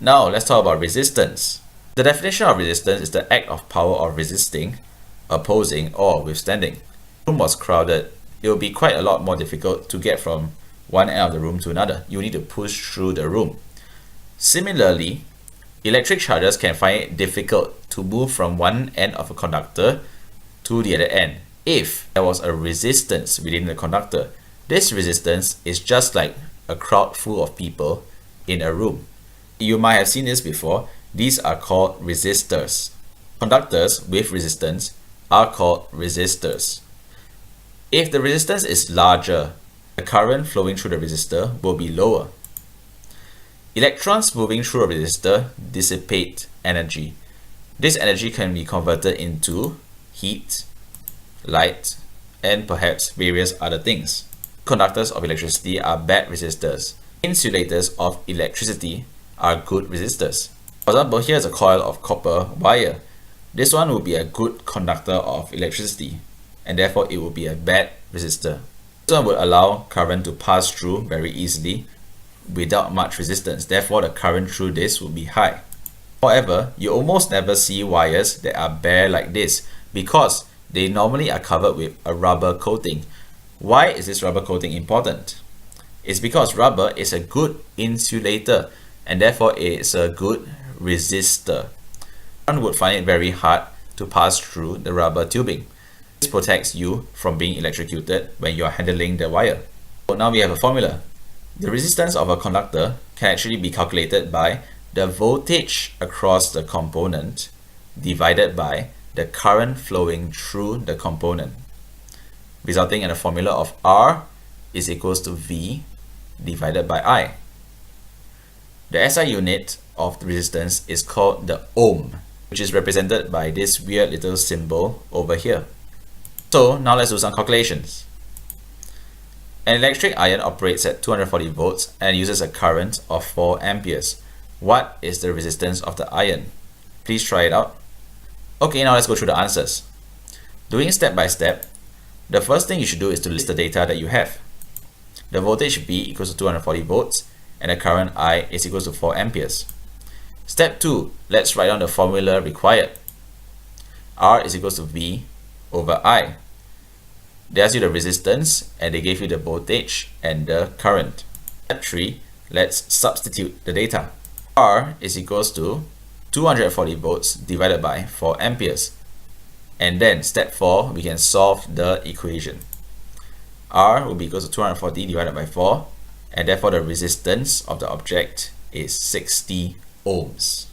Now let's talk about resistance. The definition of resistance is the act of power of resisting, opposing, or withstanding. If the room was crowded, it will be quite a lot more difficult to get from one end of the room to another. You need to push through the room. Similarly, electric charges can find it difficult to move from one end of a conductor to the other end if there was a resistance within the conductor. This resistance is just like a crowd full of people in a room. You might have seen this before. These are called resistors. Conductors with resistance are called resistors. If the resistance is larger, the current flowing through the resistor will be lower. Electrons moving through a resistor dissipate energy. This energy can be converted into heat, light, and perhaps various other things. Conductors of electricity are bad resistors. Insulators of electricity are good resistors. For example, here's a coil of copper wire. This one will be a good conductor of electricity, and therefore it will be a bad resistor. This one would allow current to pass through very easily without much resistance. Therefore, the current through this will be high. However, you almost never see wires that are bare like this because they normally are covered with a rubber coating. Why is this rubber coating important? It's because rubber is a good insulator and therefore it's a good resistor. One would find it very hard to pass through the rubber tubing. This protects you from being electrocuted when you are handling the wire. So now we have a formula. The resistance of a conductor can actually be calculated by the voltage across the component divided by the current flowing through the component, resulting in a formula of R is equals to V divided by I. The SI unit of the resistance is called the ohm, which is represented by this weird little symbol over here. So now let's do some calculations. An electric iron operates at 240 volts and uses a current of 4 amperes. What is the resistance of the iron? Please try it out. Okay, now let's go through the answers. Doing step by step, the first thing you should do is to list the data that you have. The voltage V equals to 240 volts and the current I is equals to 4 amperes. Step 2, let's write down the formula required. R is equals to V over I. They asked you the resistance and they gave you the voltage and the current. Step 3, let's substitute the data. R is equals to 240 volts divided by 4 amperes. And then step 4, we can solve the equation. R will be equals to 240 divided by 4, and therefore the resistance of the object is 60 ohms.